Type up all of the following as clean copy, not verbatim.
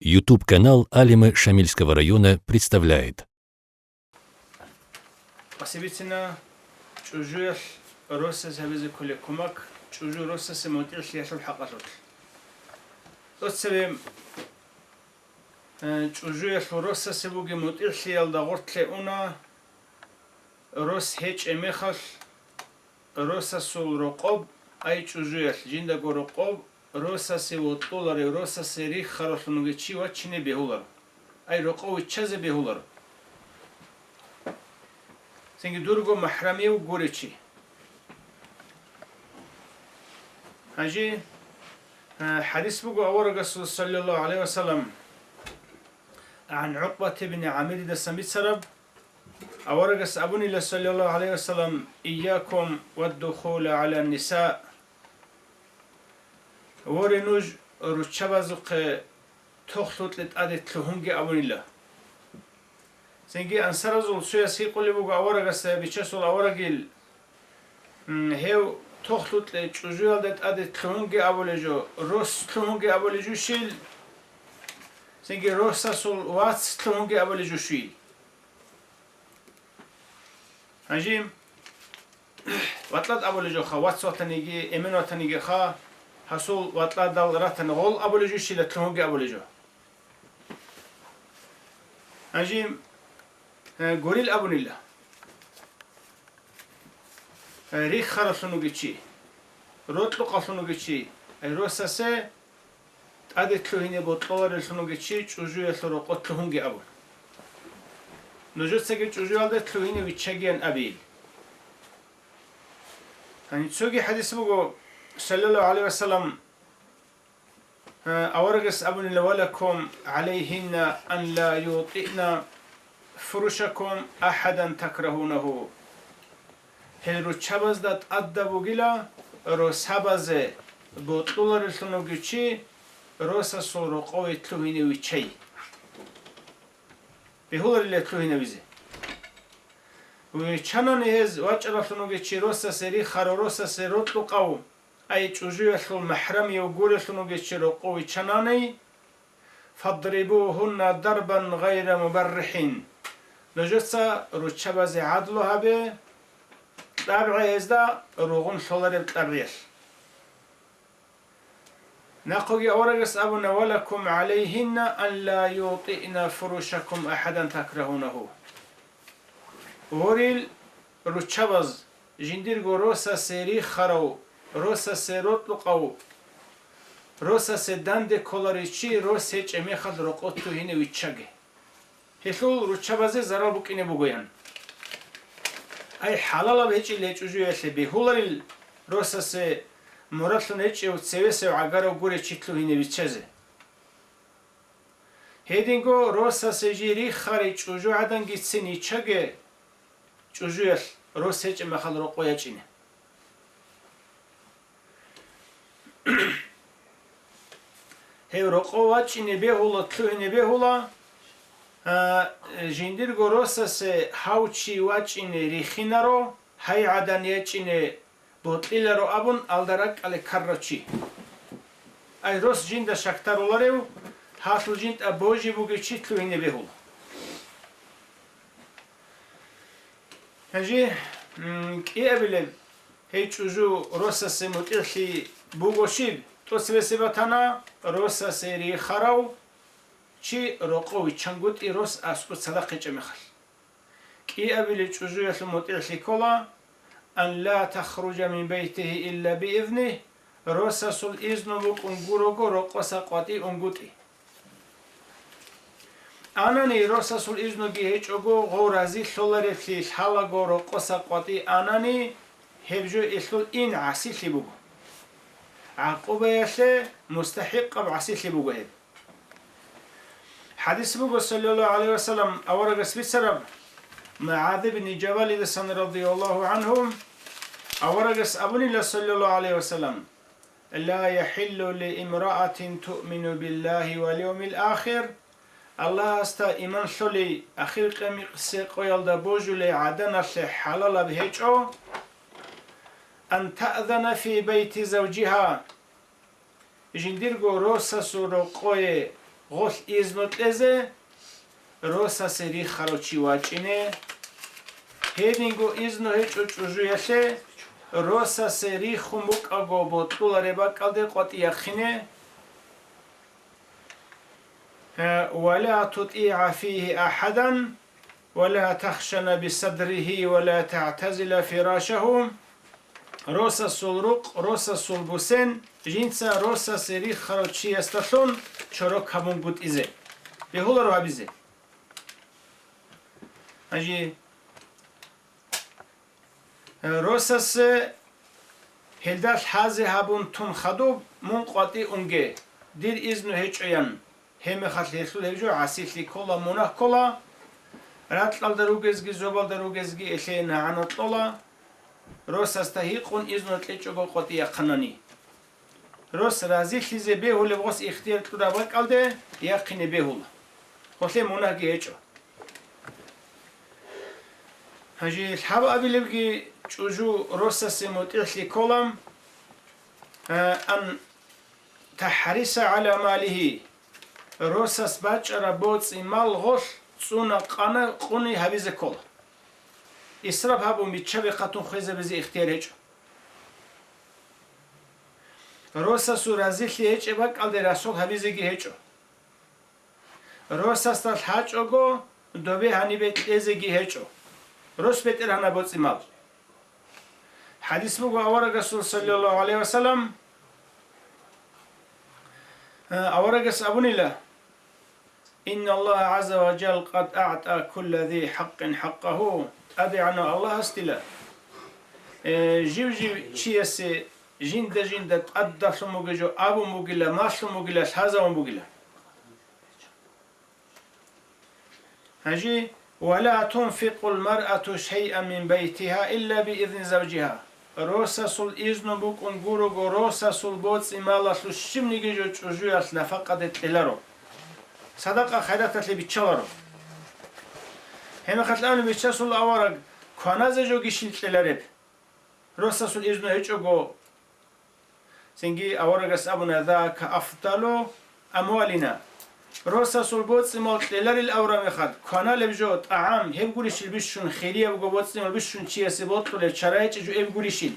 YouTube-канал Алимы Шамильского района представляет. Посибицина чужуя росса завезе куликумак чужу росса семотил шляшул хакасут. Отсебе чужуя росса себуги мотил шлял да гортле уна рос хеч эмехал росса сул рокоб ай чужуя жинда горокоб росса севот доллары росса сери харахнуге чива чине бехулар ай роков чазе бехулар سنگی دورگو محرمی و گوره چی هجی حدیث بگو اول رسول صلی الله علیه وسلم عن عقبة بن عامر دسميت سرب اول رسول ابوني صلی الله علیه وسلم إياكم والدخول على النساء ورنوج روچبازق تخلط لتعدت لهنگی ابوني الله سنگی انصار زول سویاسی قلی بگو آورگست بیچه سول آورگیل هیو تخلط لچوزیال دت ادت تلونگی آولیجو روس تلونگی آولیجو شیل سنگی روسا سول واتس تلونگی آولیجو شیل هنجیم وطلت آولیجو خا واتس وطنیگی امن وطنیگی خا حصول وطلت دال راتن غول آولیجو شیل تلونگی آولیجو هنجیم غوريل ابون الله ريخ خرسونو گچي روتلو قاسونو گچي اي روساسه ادتلو هينه بوتلور سونو گچي چوجو يسرو قتلونگي ابون نوجوتسگي چوجو الدتلو هينه ويچگين ابيل hani تسوغي حديث بگو صلى الله عليه وسلم اورغس ابون الله ولكم عليهن ان لا يطئن فرشكم أحدا تكرهونه هلو چباز دات ادبو گیلا رو سبازه بوتلور سنوگی چی روسا سورو قوی تلوهینه وی چی بهولر لی تلوهینه ویزه و چنان هز واجر سنوگی چی روسا سری خرو روسا سروتلو قو ای چوجوی سل محرمی و گول سنوگی چی رو قوی چنانی فضربوهن ضربا غیر مبرحین نجسا روچباز عدلو هبه طبعه ازدا روغن شولر بطبيش نقوي أورغس أبونا ولكم عليهن أن لا يوطئن فروشكم أحدا تكرهونه وريل روچباز جنديرغو روسا سيري خرو روسا سيروت لقو روسا سيداند كولاريچي روس هيچ اميخد رقوتو هينه ويچگه هسول روچبازه زرال بکنه بگوین ای حلالا بهچی لیچوجوی شی بهولریل روسس مراتون هچی و سویس و عگارو گوره چیتلو هینه بیچزه هیدینگو روسس جیری خاری چوجو عدنگی سینی چگه چوجویش روس هچی مخال رو قویا چینه هی رو قویا چینه بهولا تلو هینه بهولا جنديرغو روسس هاوچي واچين ريخينارو هاي عدن يچين بوتليلرو ابون الدرك على كرچي اي روس جند شاكتارولاريو هاتل جند ابوجي بوگي چيتلو هينه بهول هجي كي ابل هيچوجو روسس متلخي بوگوشيب تو سبسبتانا روسس ري خراو چی رقوی چنگوت ایروس اسکو صدقه چمیخل کی ابلی چوجو یسل مطیعشی کلا ان لا تخرج من بيته الا باذنه روسس الاذن بقنگورو رقص قاطی انگوتی انانی روسس الاذن گیچوگو غورازی خلره فیش حالا گو رقص قاطی انانی هبجو اسل این عسی خبو عقوبه یشه مستحق بعسی خبو حديث بقول صلى الله عليه وسلم أورغس بسرب معاذ بن جبل دسن رضي الله عنهم أورغس أبني صلى الله عليه وسلم لا يحل لامرأة تؤمن بالله واليوم الآخر الله استا إيمان شولي أخير قمي قصي قويل دبوجو لعدن حلال بهجو أن تأذن في بيت زوجها جنديرغو روسا سورو قوي غول إذنوت إزه روسا سري خروشي واجينه هيدينغو إذنو هيج وجو يشه روسا سري خمبوك أغو بطول ربا قلده قط يخينه ولا تطيع فيه أحدا ولا تخشن بصدره ولا تعتزل فراشه روسا سولروق روسا سولبوسن جنسا روسا سري خروشي استخون چروك همون بود إزه بهول رو هبيزه أجي روسس هلداش حازي هابون تون خدوب من قاطي أنجي دير إذنو هيج أيان هم خاطر يخلو هيجو عسيت لي كولا مناه كولا راتل دروجزجي زوبال دروجزجي إلينا عن الطلا روسس تهيقون إذنو تليجو قاطي يقنني روس رازي خيزي بهول بغس اختيار تورا بقالده يقيني بهول خلي مناه هيجو هجي الحب أبيلبجي جوجو روسس متحلي كولم أن تحرص على ماله روسس باج ربوت مال غش صونا قنا قني هبيز كول إسراف هبو متشابه قطن خيزة بزي اختيارج روسس رازيل هيج إباك على رسول هبيزجي هيج روسس تلحاج أجو دوبي هني بيت إزجي هيج روس بيت إرهنا بوت مال حديث بقى أورا رسول صلى الله عليه وسلم أورا قس أبوني له إن الله عز وجل قد أعطى كل ذي حق حقه أدي عنه الله استلا جيو شيء جند تأدى سموجو أبو مجلا ما سموجلا هذا مجلا هجي ولا تنفق المرأة شيئا من بيتها إلا بإذن زوجها روسا سول إذن بوك أنجورو روسا سول بوتس إمالا سول شمني جيجو تجويات نفقة إلارو صدقة خيرات اللي بيتشالارو هما خطلان بيتشا سول أورق كونازة جو جيشين إلارب روسا سول إذن هيجو سنجي أورق أبونا ذاك أفضلو أموالنا روسا سول بوتس إمال إلار الأورا مخد كانال بجو طعام هب قوليشيل بيشون خيرية بقو بوتس إمال بيشون چيه سبوت طول شرايط جو إب قوليشيل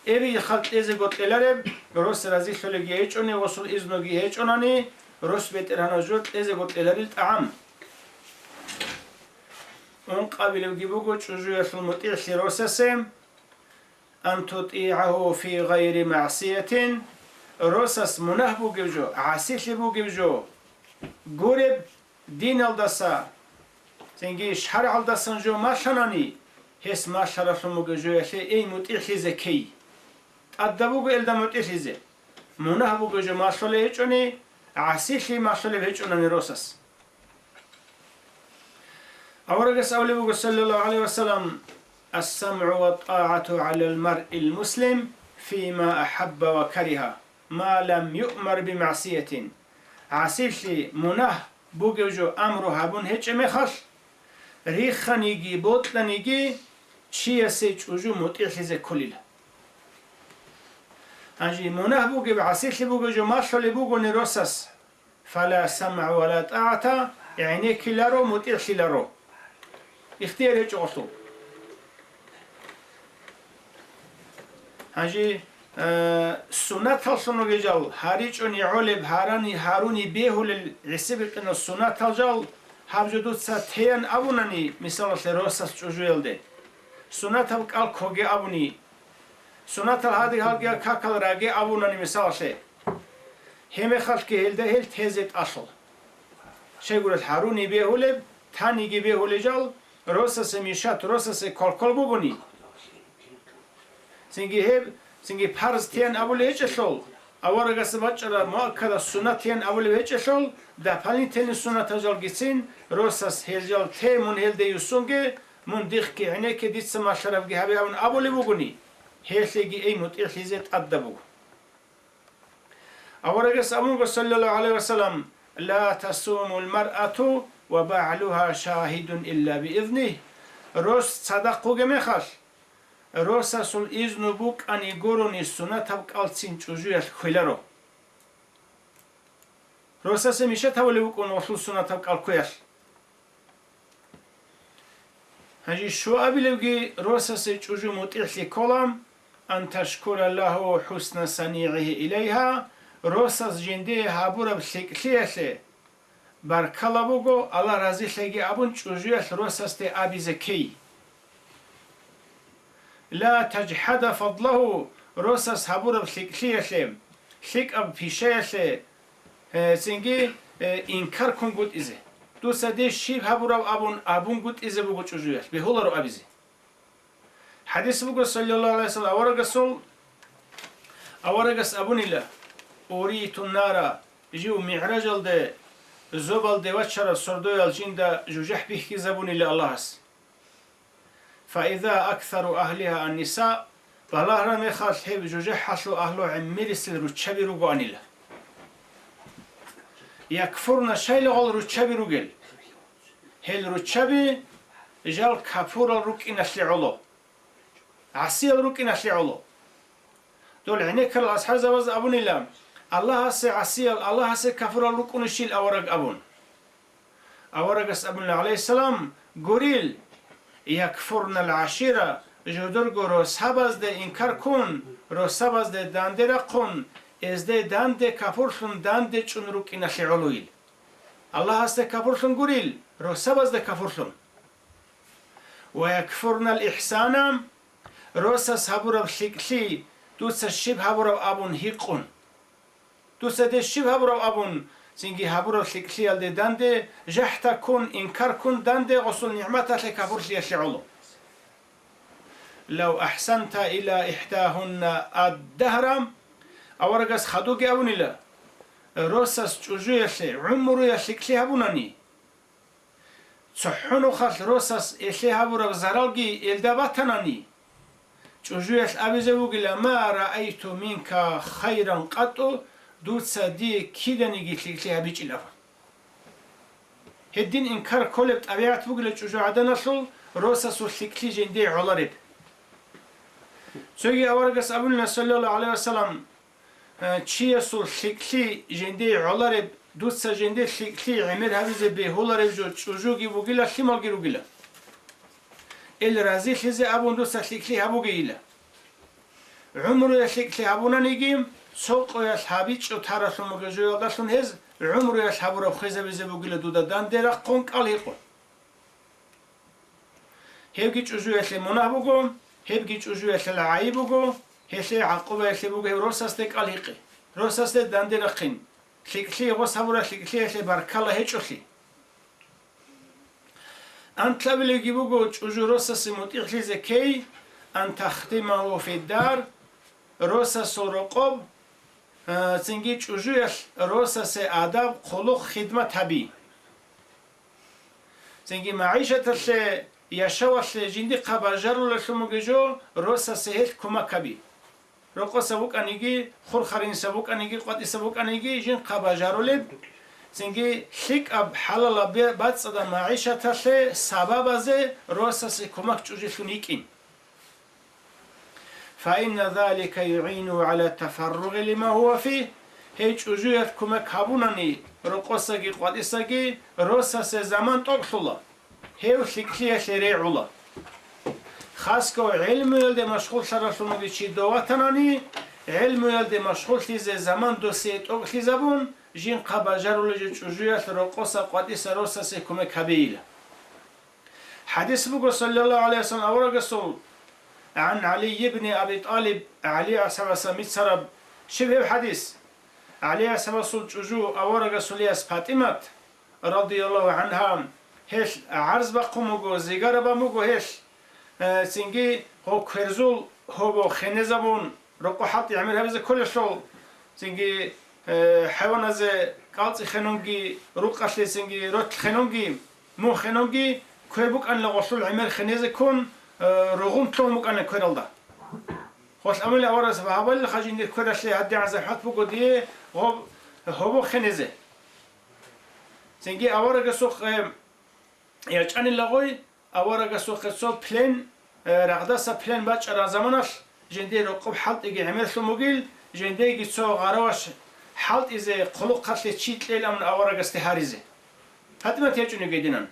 إبي خلط إزي قوت إلارب روس رازي خلقي هيچوني وصول إذنوغي هيچوناني روس بيت إرهانا جوت إزي قوت إلار الطعام ونقابل بقو چوجو يخل مطيع روسا سيم أن تطيعه في غير معصية روسس منه بقو عاسيش بقو قرب دين الدسا سنجي شهر الدسان جو ما شناني هس ما شرف مجو يخي اي متيخي زكي أدبوغو إلدا متيخي زي منه بوغو جو ما شلي هيچوني عسيخي ما شلي هيچوناني روسس أورغس أولي بوغو صلى الله عليه وسلم السمع والطاعة على المرء المسلم فيما أحب وكره ما لم يؤمر بمعصية عسيلي منه بوجو أمره هبون هيج مخش ريخانيجي بوتلانيجي شيء سيج وجو متيخزة كليلا أجي منه بوجو عسيلي بوجو ماشلي بوجو نيروسس فلا سمع ولا طاعة يعني كلارو متيخلارو اختيار هيج أصله أجي سنة تلصنو جال هاريجوني علب هاراني هاروني بيهول العسبك إنه سنة تلجال هابجدود ساتين أبوناني مثال لروسس جوجيل ده سنة تبك الكوجي أبوني سنة هذه هالجا كاكل راجي أبوناني مثال شيء هم خلق هيل ده هيل تهزت أصل شيء يقول هاروني بيهول ثاني جي بيهول جال روسس ميشات روسس كل بوني سنجي هب سنجي فرض تين أول هيجشل أورا قصبتشرا مؤكد السنة تين أول هيجشل ده فلين تين السنة تجال جسين روسس هيجال تي من هيل ده يسونجي من ديخ كي هناك ديت سما شرف جهابي أون أول بوجني هيلجي أي متإخليزت أدبو أورا قصبون صلى الله عليه وسلم لا تصوم المرأة وبعلها شاهد إلا بإذنه روس صدقوا جميخش روسا سول إذن بوك أن يقولون السنة تبقى السين تجوي الخلارو روساس ميشه تولي وكون وصل سنة تبقى الكوير هجي شو أبي روساس يجوجو مطيح لكلام أن تشكر الله حسن صنيعه إليها روساس جندي هابورا بسيكليسي باركالا بوغو الله رازي لغي أبون جوجوية روساس دي أبي زكي لا تجحد فضله روساس هابورا بسيكليسي سيك أب بيشيسي سنجي إنكار كون قد إزي دوسا دي شيب هابورا أبون قد إزي بوغو جوجوية بهولارو أبيزي حديث بوغو صلى الله عليه وسلم أورغس أبون الله أوريت النار جيو معراج الده زوبال ده وچرا سردوي الجندا جوجح بيحكي زبون الله الله هس فإذا أكثر أهلها النساء والله رمي خاص حيب جوجح حصلوا أهلو عميرس الرتشبي رغو عن الله يكفرنا شيء غل رتشبي رغل هل رتشبي جال كفور الرك إنسلي علو عسي الرك إنسلي علو دول عنيك الأصحاب زواز أبون الله الله هسه عسيل الله هسه كفر الركن الشيل أورق أبون أورق أبون عليه السلام قريل يكفرنا العشيرة جدرجو روسابز ده إنكار كون روسابز ده داندرا كون إز ده داند كفرشون داند چون ركن علويل الله هسه كفرشون قريل روسابز ده كفرشون ويكفرنا الإحسان روساس هبورا بشكلي دوس الشيب هبورا أبون هيقون دوسته ده شیب هبرو أبون زنگی هبرو شکلیال ده دنده جهتا کن إنكار کن دنده غسل نعمتها لكفر ليشعلو لو أحسنت إلى إحداهن الدهر أورجس خدوك أبون الله روسس جوجيش عمرو يشكلي هبونني صحنو خل روسس إشي هبرو زرالجي إلدابتنني جوجيش أبيزوجي ما رأيت منك خيرا قط دوتسا دي كيداني جيتلي هبيج الأفا هدين إنكار كولب طبيعت بوغل جوجو عدنا شل روسا سوشيكلي جندي علارب سوغي أورغس أبونا صلى الله عليه وسلم چيه سوشيكلي جندي علارب دوتسا جندي شيكلي عمر هبيزي بهولارب جوجو جي بوغيلا شمال جي روغيلا الرازي خيزي أبون دوتسا شيكلي هبوغي إلا عمرو يشيكلي هبونا نيجيم سوق يشحبيش وتحرش مجزوي قصون هز عمره يشحبوا رخيزة بزبوجيل دودا دان درا قنق عليقو هيجيش أجوية المنابوجو هيجيش أجوية العيبوجو هيشي عقوبة يشبوجه روساستك عليقي روساست دان درا قين شيء وصابورا شيء بارك الله هيشوشي أنت لابل يجيبوجو أجو روساس متيخلي زكي أن تختمه في الدار روساس رقب زنگی چوجویش روساس آداب خلق خدمت هبی زنگی معیشتش یشوش جندی قباجرو لشموگجو روساس هیچ کمک هبی رقو سبوک انیگی خورخرین سبوک انیگی قدی سبوک انیگی جن قباجرو لب زنگی شک اب حلال بعد صدا معیشتش سبب از روساس کمک چوجشون یکین فإن ذلك يعين على التفرغ لما هو فيه هيج أجوية كمك هبونني رقصكي قدسكي روسس زمان تقصلا هيو شكلية شريع الله خاصكو علم يلد مشغول شرشون بيشي دواتناني علم يلد مشغول تيزي زمان دوسيت أقلي زبون جين قباجرو لجيج أجوية رقصة قدس روسس كمك هبيلة حديث بقو صلى الله عليه وسلم أورق عن علي بن أبي طالب علي أسمى سميت سرب شبه حديث علي أسمى سلجوجو أورغ سلياس فاطمة رضي الله عنها هش عرض بقومو زيغار بامو هش سنجي هو كرزول هو خنزبون رقو حط يعمل هذا كل شغل سنجي حيوان از قالت خنونجي رقش سنجي رت خنونجي مو خنونجي كويبوك أن لغسول عمل خنز كون رغم تلومك أنا كرالدا خوش أمل أورس بهابل خجين كرش لي هدي عز حط بقديه هو خنزه سنجي أورق سوق يجعل اللغوي أورق سوق سوق بلين رغداسة بلين باش على زمانش جندي رقب حط يجي عمل سموجيل جندي يجي سوق غراش حالت إذا خلق قتل تشيت ليل أمن أورق استهاريزه هاتما تيجوني قيدنا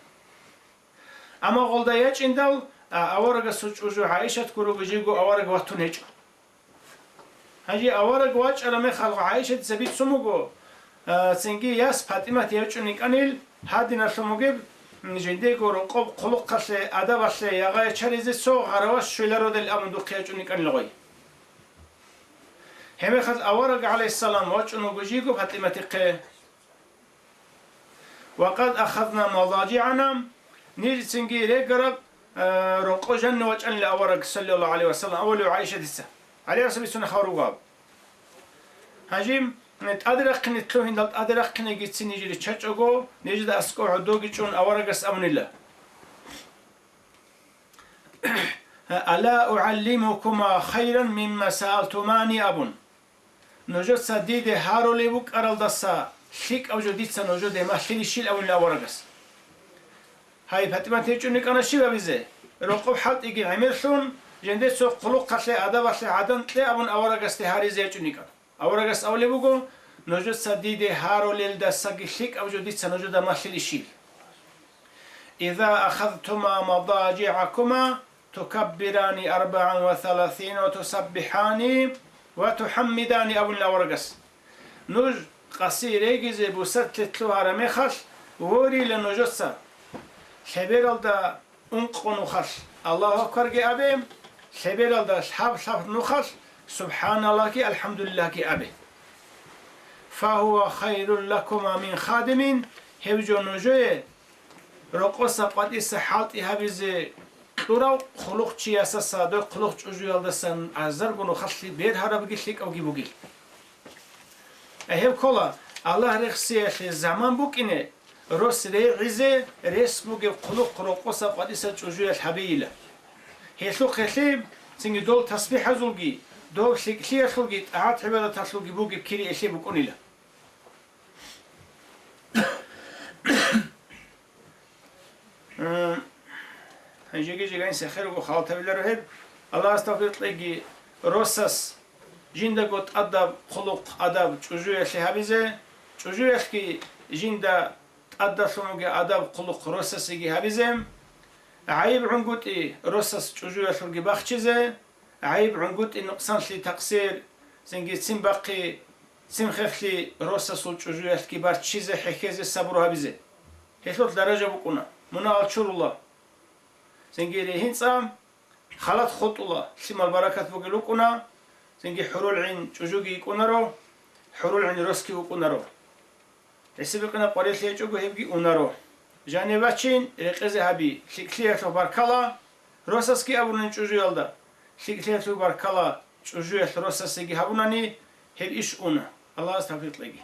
أما غلدا يج إندال أورق سوچ وجو عائشة كرو بجيجو أورق واتون هج هجي أورق واج ألمي خلق عائشة زبيت سموغو سنجي ياس فاطمة تيجوني كانيل هادينا سموغيب جنديكو رقب خلق قتل أدب قتل يغاية چريزي سو غرواش شويلرو دل أمن دو قياجوني كانيل غوي هم خد أورق عليه السلام وجهنا بجيجو فاطمة وقد أخذنا مضاجعنا نيجي سنجي رجرب رقو جن وجهن لأورق صلى الله عليه وسلم أول عائشة دسة عليه الصلاة والسلام خاروقاب هجيم نتأدرك نتلوهن دل أدرك نجيت سنيجي لتشجعو نيجي ده أسكو عدوجي جون أورق أمن الله ألا أعلمكما خيرا مما سألتماني أبون نوجد سديد هارولي بوك أرال دسا شيك أو جديد سنوجد ما خلي شيل أو لا ورقس هاي فاطمة تيجوني أنا شيء بيزه رقب حد يجي عملثون جندي سو خلق قتل أدب قتل عدن تلا أبون أورقس تهاري زي جوني كنا أورقس أولي بوكو نوجد سديد هارولي دسا شيك أو جديد سنوجد ما خلي شيل إذا أخذتما مضاجعكما تكبران 34 وتسبحان وتحمدان أبو الأورقس نوج قصير يجي بوسط لتلوها رميخش ووري لنوجسا خبير الدا انقو نخش الله أكبر كي أبي خبير الدا شحاب نخش سبحان الله كي الحمد لله كي أبي فهو خير لكما من خادم هبجو نوجوه رقصة قد إسحالت إهابيزي دورا خلق چی اساسا دو خلق چوجو یالدسن ازر گونو خاصی بیر هر بگیشlik او گیبوگی اهب کلا الله رخصی زمان بوکینه روس ریزه ریس بوگی خلق رقصا قد إس چوجو الحبیله هیلو خلی سینگ دول تسبیح زولگی دول شلی خلقی عاد عبادت تسلوگی بوگی کری اشی بکنیله هنجيجي جاين سخير وخالط بالرهب الله استغفر لي روسس جندا قط أدب خلق أدب تجوي شهابيزه تجوي كي جندا أدب سموجي أدب خلق روسس يجي هابيزم عيب عنقط روسس تجوي شلقي بخشيزه عيب عنقط نقصان لي تقصير زنجي سين باقي سين خفلي روسس تجوي كي بارتشيزه حكيزه صبر هابيزه هيثوت درجة بكونا منا أشور الله زنجي هنسام خلط خط الله سيما البركة بقولوا كنا زنجي حرول عين جوجي كونارو حرول عين روسكي وكونارو يسبقنا قريت لي جوجو هبجي أونارو جاني باتشين رقزة هبي شكلية باركلا روسسكي أبونن جوجو يلدا شكلية باركلا جوجو روسسكي هبونني هب إيش أونا الله استغفر لك